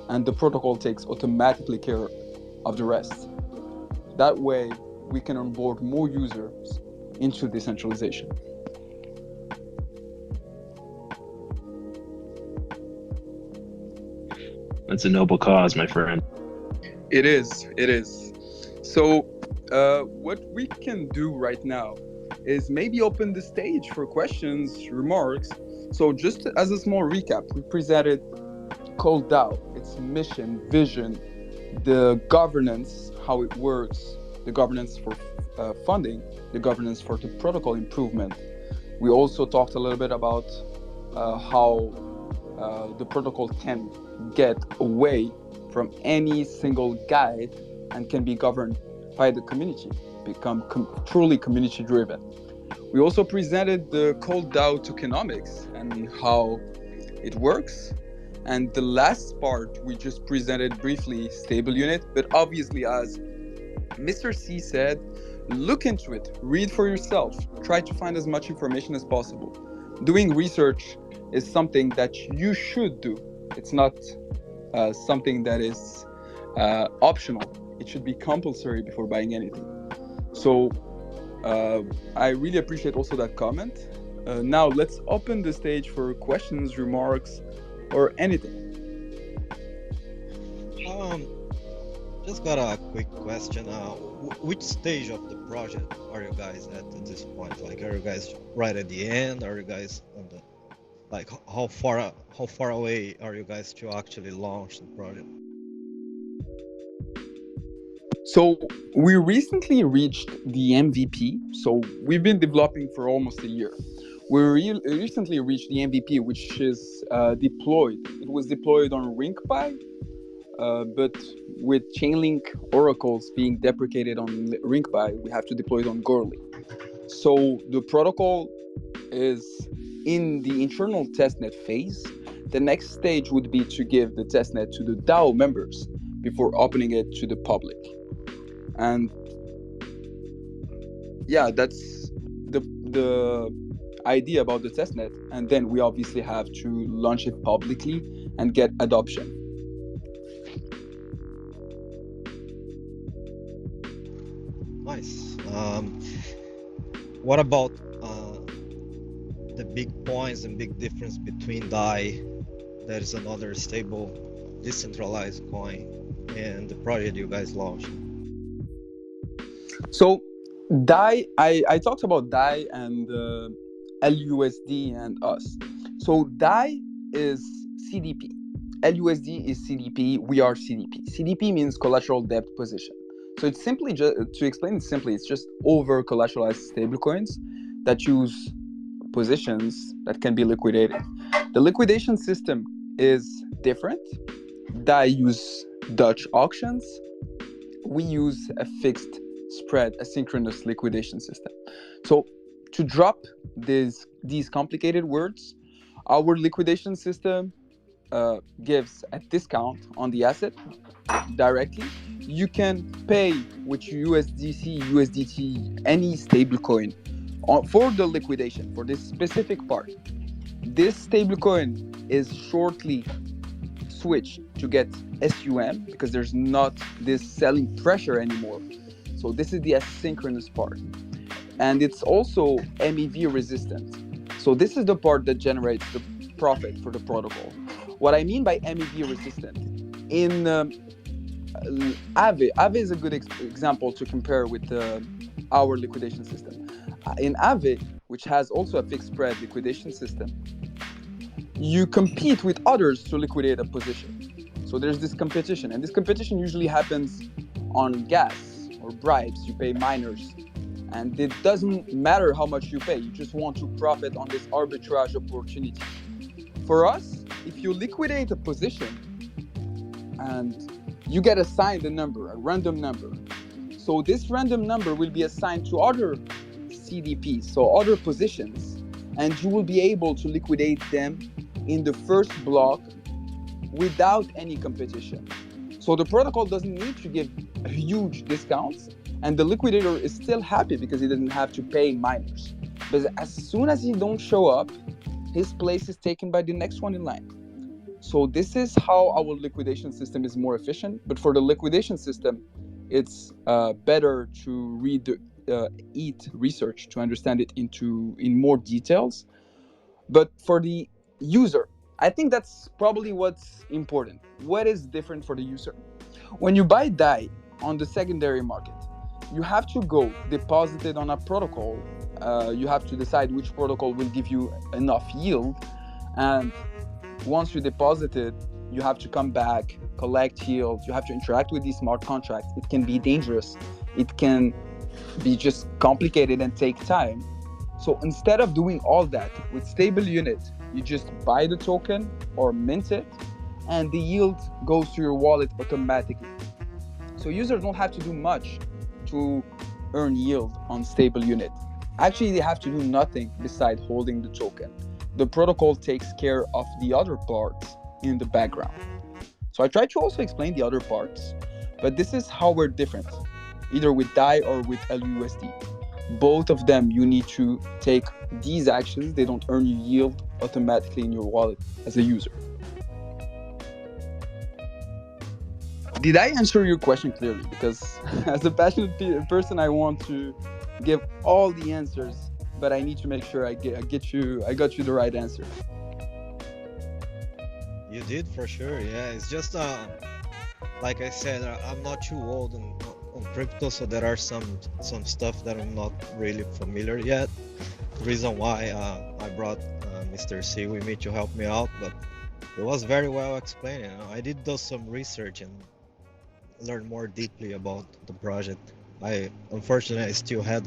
and the protocol takes automatically care of the rest. That way, we can onboard more users into decentralization. That's a noble cause, my friend. It is. It is. So, what we can do right now is maybe open the stage for questions, remarks. So, just as a small recap, we presented Cult DAO, its mission, vision, the governance, how it works, the governance for funding, the governance for the protocol improvement. We also talked a little bit about how the protocol can get away from any single guide and can be governed by the community, become truly community driven. We also presented the Cult DAO tokenomics and how it works. And the last part, we just presented briefly stable unit, but obviously, as Mr. C said, look into it, read for yourself, try to find as much information as possible. Doing research is something that you should do. It's not something that is optional. It should be compulsory before buying anything. So I really appreciate also that comment. Now let's open the stage for questions, remarks, or anything. Just got a quick question. Which stage of the project are you guys at this point? Like, are you guys right at the end? Are you guys on the, like, how far away are you guys to actually launch the project? So we recently reached the MVP. So we've been developing for almost a year. We recently reached the MVP, which is deployed. It was deployed on RinkPy, but with Chainlink oracles being deprecated on RinkPy, we have to deploy it on Goerli. So the protocol is in the internal testnet phase. The next stage would be to give the testnet to the DAO members before opening it to the public. And yeah, that's the idea about the testnet. And then we obviously have to launch it publicly and get adoption. Nice. What about the big points and big difference between DAI, that is another stable, decentralized coin, and the project you guys launched? So DAI, I talked about DAI and LUSD and us. So DAI is CDP. LUSD is CDP. We are CDP. CDP means collateral depth position. So it's simply just to explain it simply, it's just over collateralized stablecoins that use positions that can be liquidated. The liquidation system is different. DAI use Dutch auctions. We use a fixed spread asynchronous liquidation system. So to drop these complicated words, our liquidation system gives a discount on the asset directly. you can pay with USDC, USDT, any stablecoin for the liquidation for this specific part. This stablecoin is shortly switched to get SUM because there's not this selling pressure anymore. So this is the asynchronous part. And it's also MEV resistant. So this is the part that generates the profit for the protocol. What I mean by MEV resistant, in Aave is a good example to compare with our liquidation system. In Aave, which has also a fixed spread liquidation system, you compete with others to liquidate a position. So there's this competition, and this competition usually happens on gas or bribes. You pay miners, and it doesn't matter how much you pay. You just want to profit on this arbitrage opportunity. For us, if you liquidate a position and you get assigned a number, a random number, so this random number will be assigned to other CDPs, so other positions, and you will be able to liquidate them in the first block without any competition. So the protocol doesn't need to give huge discounts, and the liquidator is still happy because he doesn't have to pay miners. But as soon as he don't show up, his place is taken by the next one in line. So this is how our liquidation system is more efficient. But for the liquidation system, it's better to read the ETH research to understand it in more details. But for the user, I think that's probably what's important. What is different for the user? When you buy DAI on the secondary market, you have to go deposit it on a protocol. You have to decide which protocol will give you enough yield. And once you deposit it, you have to come back, collect yield. You have to interact with these smart contracts. It can be dangerous. It can be just complicated and take time. So instead of doing all that with stable unit, you just buy the token or mint it, and the yield goes to your wallet automatically. So users don't have to do much to earn yield on stable unit. Actually, they have to do nothing besides holding the token. The protocol takes care of the other parts in the background. So I try to also explain the other parts, but this is how we're different, either with DAI or with LUSD. Both of them, you need to take these actions. They don't earn you yield automatically in your wallet as a user. Did I answer your question clearly? Because as a passionate person, I want to give all the answers, but I need to make sure I got you the right answer. You did for sure. Yeah, it's just like I said, I'm not too old on crypto, so there are some stuff that I'm not really familiar yet. The reason why I brought Mr. C with me to help me out, but it was very well explained. You know? I did do some research and learn more deeply about the project. Unfortunately still have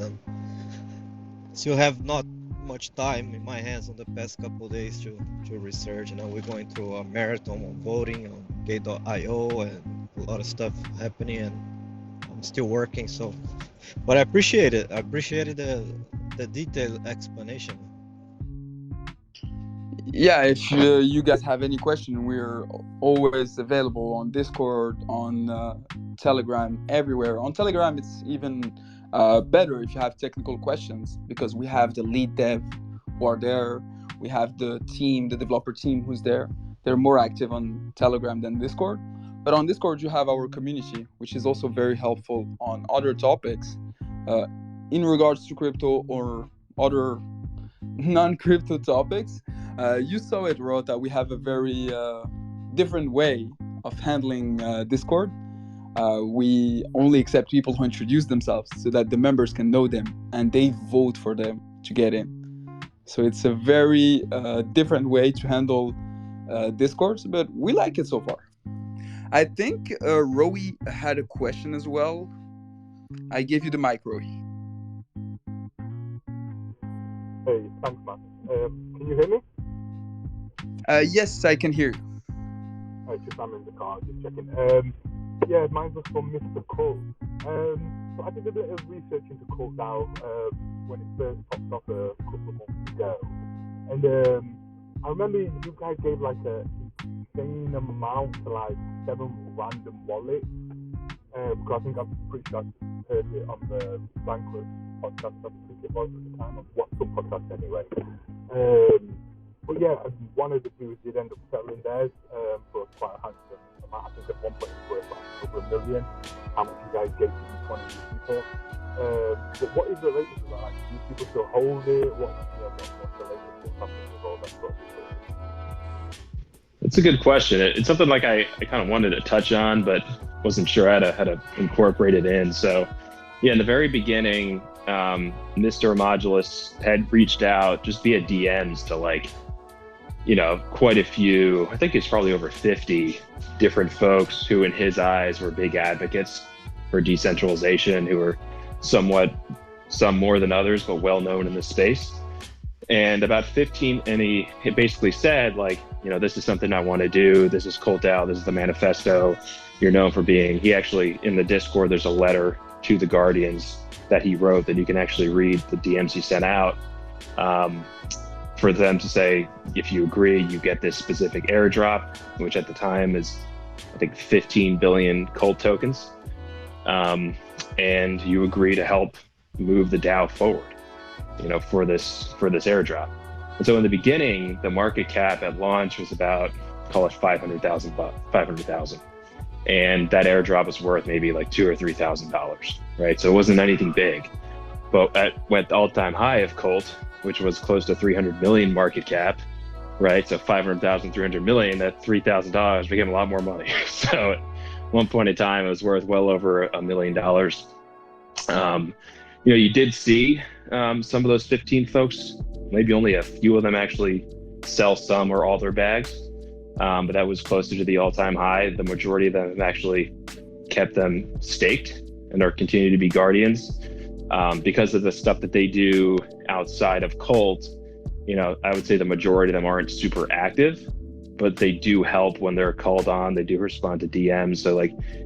not much time in my hands on the past couple of days to research. You know, we're going through a marathon on voting on Gate.io and a lot of stuff happening, and I'm still working. So, but I appreciate it. I appreciated the detailed explanation. Yeah, if you guys have any question, we're always available on Discord, on Telegram, everywhere. On Telegram, it's even better if you have technical questions, because we have the lead dev who are there. We have the developer team who's there. They're more active on Telegram than Discord. But on Discord, you have our community, which is also very helpful on other topics in regards to crypto or other non-crypto topics. You saw it, Rota. We have a very different way of handling Discord. We only accept people who introduce themselves so that the members can know them and they vote for them to get in. So it's a very different way to handle Discords, but we like it so far. I think Rowie had a question as well. I gave you the mic, Rowie. Hey, thanks, man. Can you hear me? Yes, I can hear you. Just I'm in the car, just checking. Yeah, mine was from Mr. Cole. So I did a bit of research into Cult DAO when it first popped up a couple of months ago, and I remember you guys gave like a insane amount to like 7 random wallets. Because I think I'm pretty sure I heard it on the Bankless podcast, I think it was at the time, on what some podcast anyway. But yeah, one of the dudes did end up selling theirs for quite a handsome amount. I think at one point it was worth like a couple of million. How much you guys gave to 20 people. But what is the latest of that? Like, do people still hold it? What's the latest? What's happening with all that sort of stuff? It's a good question. It's something like I kind of wanted to touch on, but wasn't sure how to incorporate it in. So yeah, in the very beginning, Mr. Modulus had reached out just via DMs to quite a few, I think it's probably over 50 different folks who in his eyes were big advocates for decentralization, who were some more than others, but well known in the space. And about 15, and he basically said, this is something I want to do. This is Cult DAO. This is the manifesto. You're known for being, he actually, in the Discord, there's a letter to the Guardians that he wrote that you can actually read the DMs he sent out for them to say, if you agree, you get this specific airdrop, which at the time is, I think, 15 billion Cult tokens. And you agree to help move the DAO forward, for this airdrop. And so in the beginning, the market cap at launch was about, call it 500,000. And that airdrop was worth maybe like $2,000 or $3,000, right? So it wasn't anything big. But at the all-time high of Cult, which was close to 300 million market cap, right? So 500,000, 300 million, that $3,000 became a lot more money. So at one point in time, it was worth well over $1 million. You did see some of those 15 folks, maybe only a few of them actually sell some or all their bags. But that was closer to the all-time high. The majority of them have actually kept them staked and are continuing to be guardians. Because of the stuff that they do outside of Cult, I would say the majority of them aren't super active, but they do help when they're called on. They do respond to DMs. So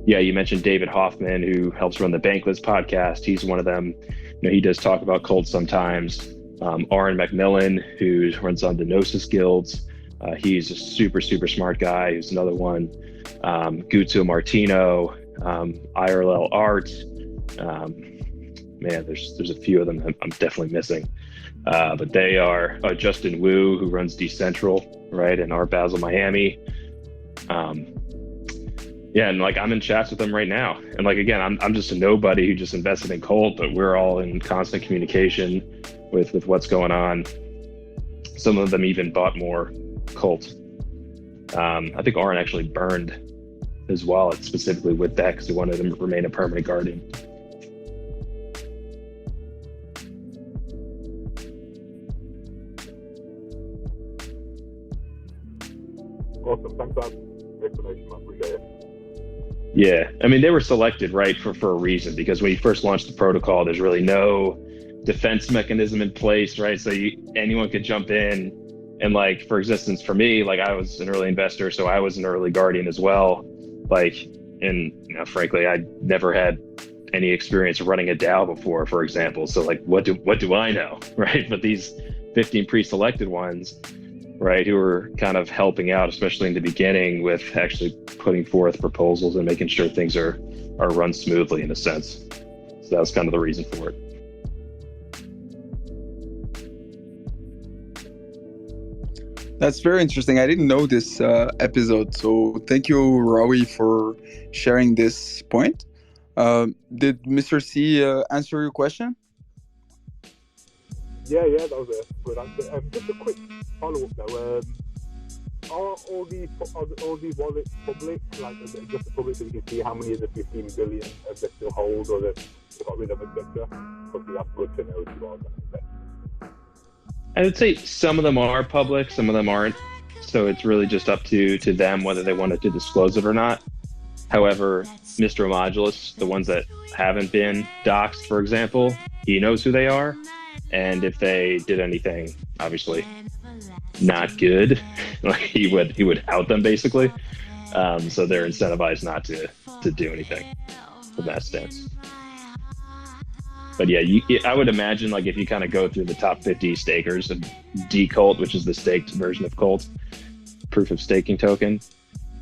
you mentioned David Hoffman, who helps run the Bankless podcast. He's one of them. He does talk about Cult sometimes. Aaron McMillan, who runs on the Gnosis Guilds. He's a super, super smart guy. Who's another one. Guto Martino, IRL Art. There's a few of them I'm definitely missing. But they are Justin Wu, who runs Decentral, right, in Art Basel, Miami. And I'm in chats with them right now. And again, I'm just a nobody who just invested in Cult, but we're all in constant communication with what's going on. Some of them even bought more Cult. I think Aaron actually burned his wallet specifically with that because he wanted to remain a permanent guardian. Awesome, thanks for that explanation, I appreciate it. Yeah, they were selected, right, for a reason, because when you first launched the protocol, there's really no defense mechanism in place, right? So anyone could jump in, and for instance, for me, I was an early investor, so I was an early guardian as well. Frankly, I never had any experience running a DAO before, for example. So what do I know, right? But these 15 pre-selected ones, right, who were kind of helping out, especially in the beginning, with actually putting forth proposals and making sure things are run smoothly in a sense. So that was kind of the reason for it. That's very interesting. I didn't know this episode, so thank you, Rawi, for sharing this point. Did Mr. C answer your question? Yeah, that was a good answer. Just a quick follow-up though. Are all these wallets public? Is it just public so you can see how many of the 15 billion they still hold or they got rid of, etc.? Obviously, that's good to know if you are going to invest. I would say some of them are public, some of them aren't. So it's really just up to them whether they wanted to disclose it or not. However, Mr. Modulus, the ones that haven't been doxxed, for example, he knows who they are. And if they did anything, obviously not good, he would out them basically. So they're incentivized not to do anything from that stance. But yeah, I would imagine if you kind of go through the top 50 stakers of D-Cult, which is the staked version of Cult, proof of staking token,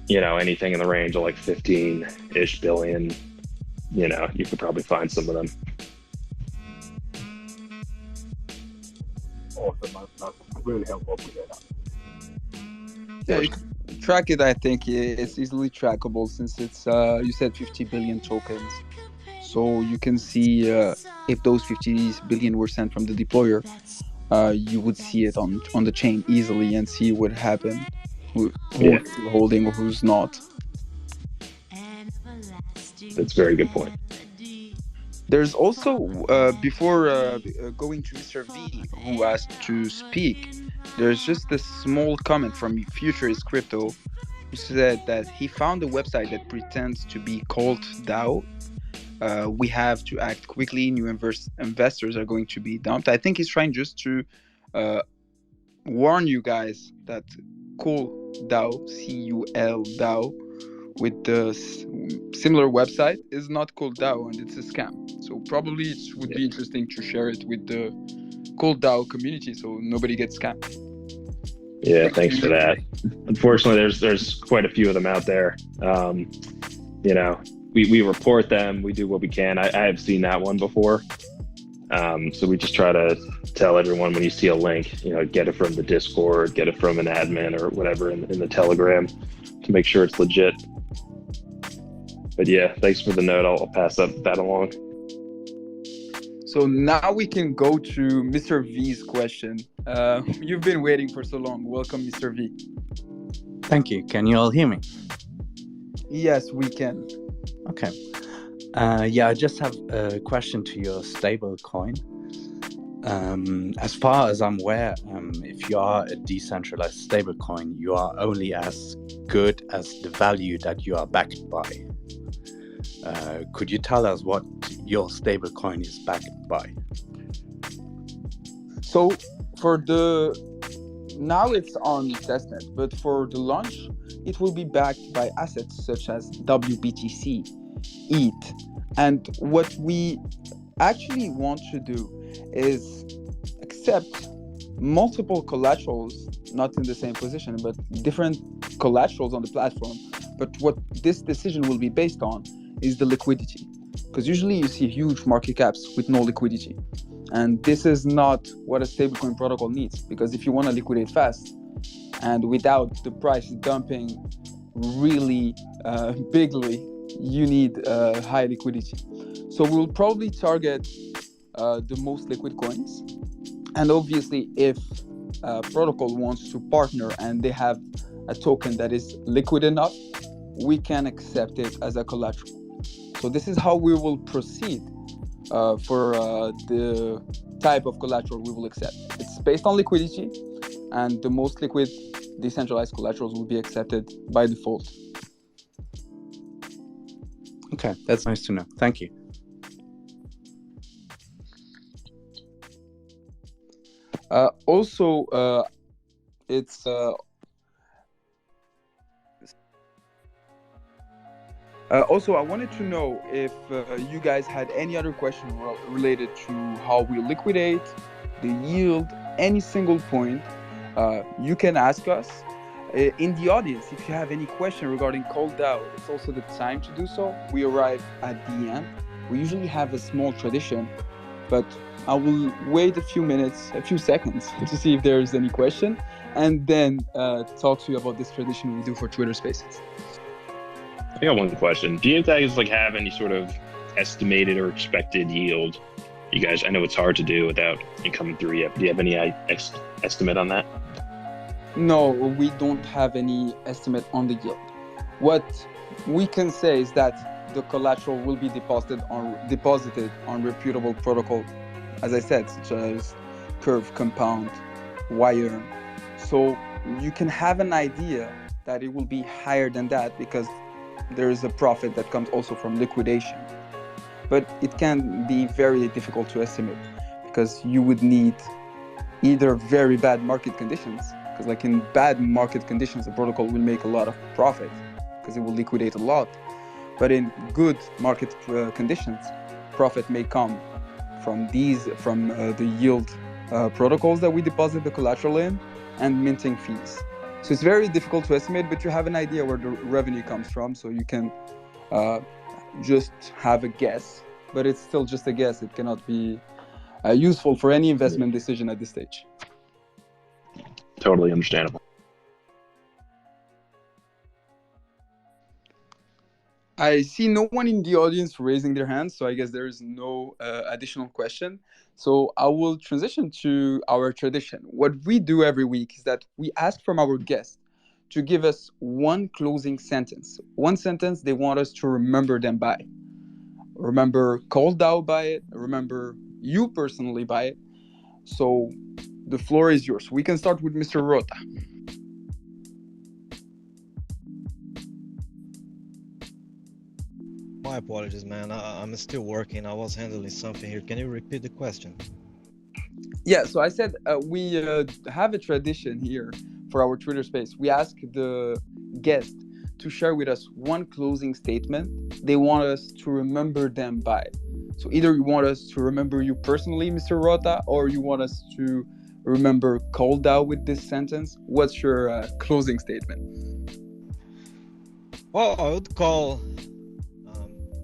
anything in the range of 15-ish billion you could probably find some of them. Awesome, man. That's really helpful to hear that. Yeah, you can track it. I think it's easily trackable since it's you said 50 billion tokens, so you can see if those 50 billion were sent from the deployer, you would see it on the chain easily and see what happened, who's still holding or who's not. That's a very good point. There's also before going to Mr. V, who asked to speak, there's just a small comment from Futurist Crypto, who said that he found a website that pretends to be Cult DAO. We have to act quickly. New investors are going to be dumped. I think he's trying just to warn you guys that Cult DAO, CUL DAO, with the similar website is not Cult DAO and it's a scam. So probably it would be interesting to share it with the Cult DAO community so nobody gets scammed. Yeah, thanks for that. Unfortunately, there's quite a few of them out there. We report them. We do what we can. I have seen that one before. So we just try to tell everyone when you see a link, get it from the Discord, get it from an admin or whatever in the Telegram to make sure it's legit. But yeah, thanks for the note. I'll pass that along. So now we can go to Mr. V's question. You've been waiting for so long. Welcome, Mr. V. Thank you. Can you all hear me? Yes, we can. Okay. I just have a question to your stable coin. As far as I'm aware, if you are a decentralized stable coin, you are only as good as the value that you are backed by. Could you tell us what your stable coin is backed by? So now it's on testnet, but for the launch, it will be backed by assets such as WBTC, ETH. And what we actually want to do is accept multiple collaterals, not in the same position, but different collaterals on the platform. But what this decision will be based on is the liquidity. Because usually you see huge market caps with no liquidity. And this is not what a stablecoin protocol needs. Because if you want to liquidate fast and without the price dumping really bigly, you need high liquidity. So we'll probably target the most liquid coins. And obviously, if a protocol wants to partner and they have a token that is liquid enough, we can accept it as a collateral. So this is how we will proceed for the type of collateral we will accept. It's based on liquidity, and the most liquid decentralized collaterals will be accepted by default. Okay, that's nice to know. Thank you. Also, it's also, I wanted to know if you guys had any other question related to how we liquidate, the yield, any single point. You can ask us. In the audience, if you have any question regarding Cult DAO, it's also the time to do so. We arrive at the end. We usually have a small tradition, but I will wait a few seconds to see if there is any question, and then talk to you about this tradition we do for Twitter Spaces. I got one question. Do you guys have any sort of estimated or expected yield? You guys, I know it's hard to do without it coming through yet. Do you have any estimate on that? No, we don't have any estimate on the yield. What we can say is that the collateral will be deposited on reputable protocol, as I said, such as Curve, Compound, Wire. So you can have an idea that it will be higher than that because there is a profit that comes also from liquidation. But it can be very difficult to estimate because you would need either very bad market conditions, because in bad market conditions, the protocol will make a lot of profit because it will liquidate a lot. But in good market conditions, profit may come from the yield protocols that we deposit the collateral in and minting fees. So it's very difficult to estimate, but you have an idea where the revenue comes from, so you can just have a guess, but it's still just a guess. It cannot be useful for any investment decision at this stage. Totally understandable. I see no one in the audience raising their hands, so I guess there is no additional question. So I will transition to our tradition. What we do every week is that we ask from our guests to give us one closing sentence. One sentence they want us to remember them by. Remember Cult DAO by it, remember you personally by it. So the floor is yours. We can start with Mr. Rota. My apologies, man. I'm still working. I was handling something here. Can you repeat the question? Yeah, so I said we have a tradition here for our Twitter space. We ask the guest to share with us one closing statement they want us to remember them by. So either you want us to remember you personally, Mr. Rota, or you want us to remember Cult DAO with this sentence. What's your closing statement? Well, I would call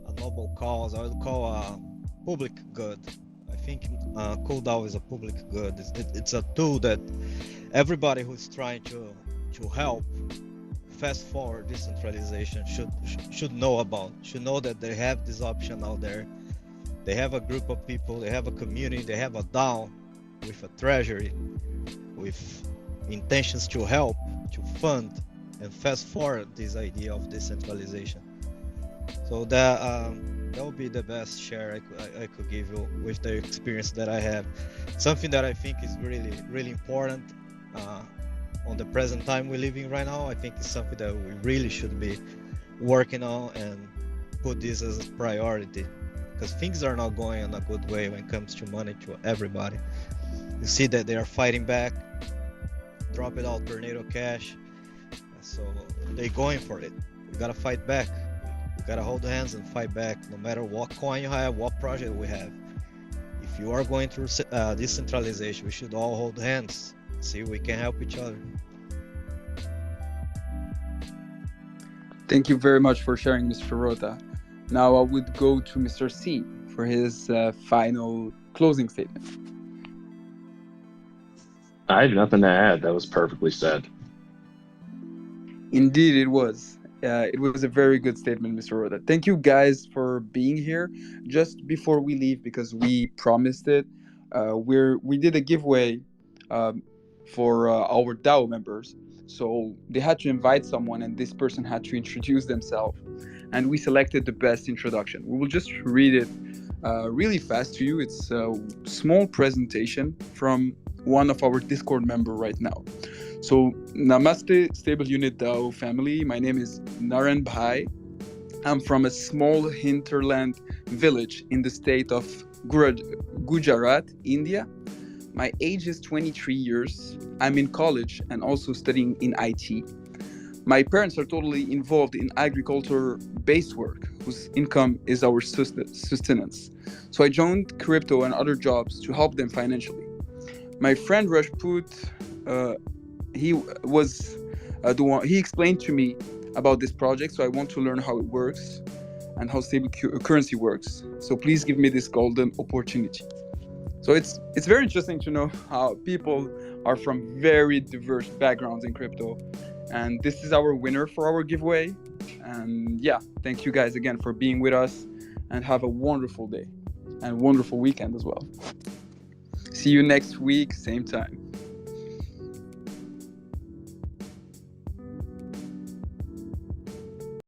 a noble cause. I would call a public good. I think Cult DAO is a public good. It's a tool that everybody who's trying to help fast forward decentralization should know about. Should know that they have this option out there. They have a group of people. They have a community. They have a DAO with a treasury, with intentions to help, to fund, and fast forward this idea of decentralization. So that would be the best share I could give you with the experience that I have. Something that I think is really important on the present time we're living right now. I think it's something that we really should be working on and put this as a priority, because things are not going in a good way when it comes to money to everybody. You see that they are fighting back, drop it out tornado cash. So they're going for it. We gotta fight back. We gotta hold hands and fight back, no matter what coin you have, what project we have. If you are going through decentralization, we should all hold hands. See if we can help each other. Thank you very much for sharing, Mr. Rota. Now I would go to Mr. C for his final closing statement. I have nothing to add. That was perfectly said. Indeed, it was. It was a very good statement, Mr. Rota. Thank you guys for being here. Just before we leave, because we promised it, we did a giveaway for our DAO members. So they had to invite someone, and this person had to introduce themselves. And we selected the best introduction. We will just read it really fast to you. It's a small presentation from one of our Discord member right now. So, Namaste Stable Unit DAO family. My name is Naren Bhai. I'm from a small hinterland village in the state of Gujarat, India. My age is 23 years. I'm in college and also studying in IT. My parents are totally involved in agriculture-based work, whose income is our sustenance. So I joined crypto and other jobs to help them financially. My friend Rajput, he was the one. He explained to me about this project, so I want to learn how it works and how stable currency works. So please give me this golden opportunity. So it's very interesting to know how people are from very diverse backgrounds in crypto. And this is our winner for our giveaway. And yeah, thank you guys again for being with us, and have a wonderful day and wonderful weekend as well. See you next week, same time.